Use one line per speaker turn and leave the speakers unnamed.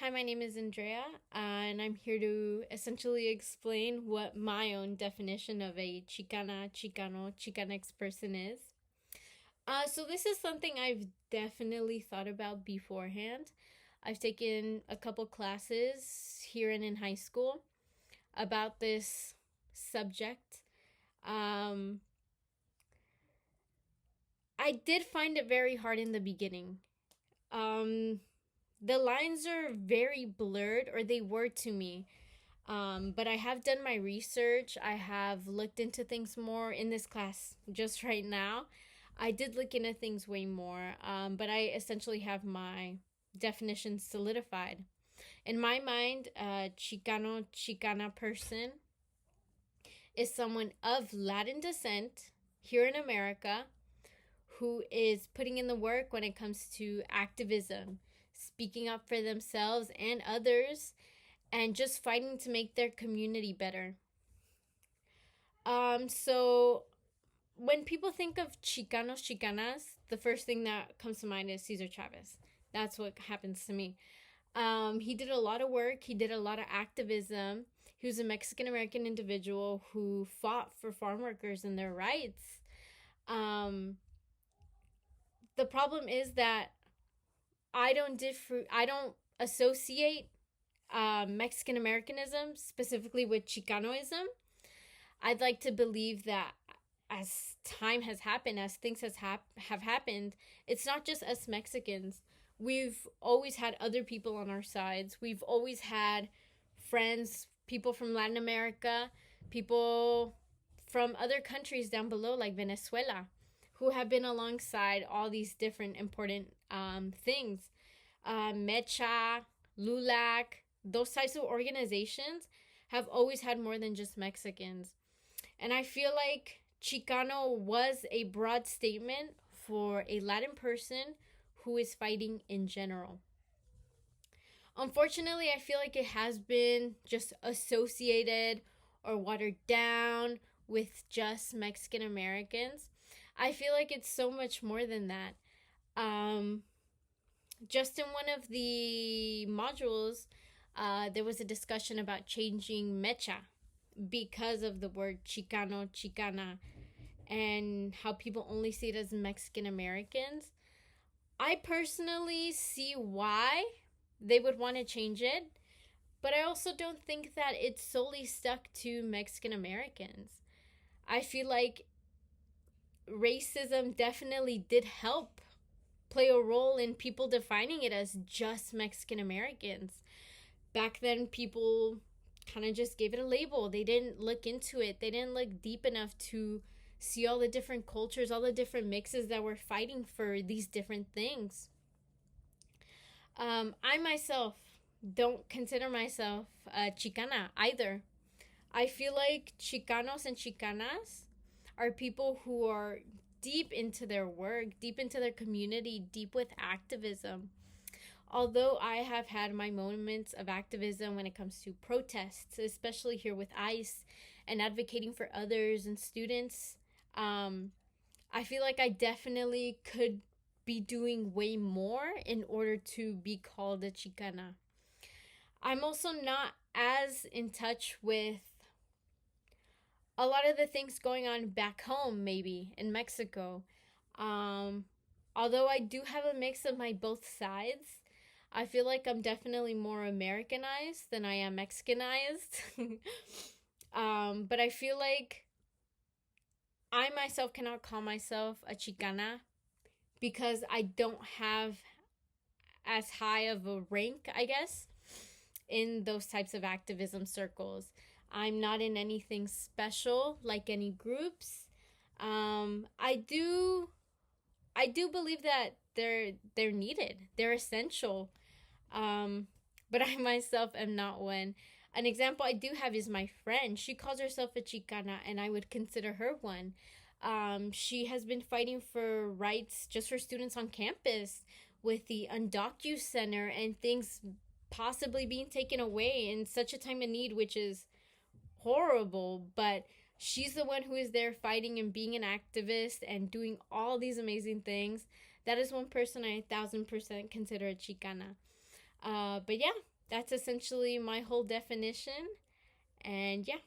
Hi, my name is Andrea, and I'm here to essentially explain what my own definition of a Chicana, Chicano, Chicanx person is. So this is something I've definitely thought about beforehand. I've taken a couple classes here and in high school about this subject. Um, I did find it very hard in the beginning. Um, the lines are very blurred, or they were to me. But I have done my research. I have looked into things more in this class just right now. I did look into things way more, but I essentially have my definition solidified. In my mind, a Chicano, Chicana person is someone of Latin descent here in America who is putting in the work when it comes to activism, speaking up for themselves and others, and just fighting to make their community better. So when people think of Chicanos, Chicanas, the first thing that comes to mind is Cesar Chavez. That's what happens to me. He did a lot of work. He did a lot of activism. He was a Mexican American individual who fought for farm workers and their rights. Um, the problem is that I don't associate Mexican Americanism specifically with Chicanoism. I'd like to believe that as time has happened, as things have happened, it's not just us Mexicans. We've always had other people on our sides. We've always had friends, people from Latin America, people from other countries down below, like Venezuela, who have been alongside all these different important things. Mecha, LULAC, those types of organizations have always had more than just Mexicans. And I feel like Chicano was a broad statement for a Latin person who is fighting in general. Unfortunately, I feel like it has been just associated or watered down with just Mexican Americans. I feel like it's so much more than that. Um, just in one of the modules, there was a discussion about changing mecha because of the word Chicano, Chicana, and how people only see it as Mexican Americans. I personally see why they would want to change it, but I also don't think that it's solely stuck to Mexican Americans. I feel like racism definitely did help play a role in people defining it as just Mexican Americans. Back then, people kind of just gave it a label. They didn't look into it, they didn't look deep enough to see all the different cultures, all the different mixes that were fighting for these different things. I myself don't consider myself a Chicana either. I feel like Chicanos and Chicanas are people who are deep into their work, deep into their community, deep with activism. Although I have had my moments of activism when it comes to protests, especially here with ICE and advocating for others and students, I feel like I definitely could be doing way more in order to be called a Chicana. I'm also not as in touch with a lot of the things going on back home, maybe in Mexico. Um, Although I do have a mix of my both sides, I feel like I'm definitely more Americanized than I am Mexicanized. But I feel like I myself cannot call myself a Chicana because I don't have as high of a rank, I guess, in those types of activism circles. I'm not in anything special like any groups. I do believe that they're needed. They're essential. Um, but I myself am not one. An example I do have is my friend. She calls herself a Chicana, and I would consider her one. She has been fighting for rights just for students on campus with the Undocu Center and things possibly being taken away in such a time of need, which is horrible. But she's the one who is there fighting and being an activist and doing all these amazing things. That is one person I 1,000% consider a Chicana. But yeah, That's essentially my whole definition. And yeah,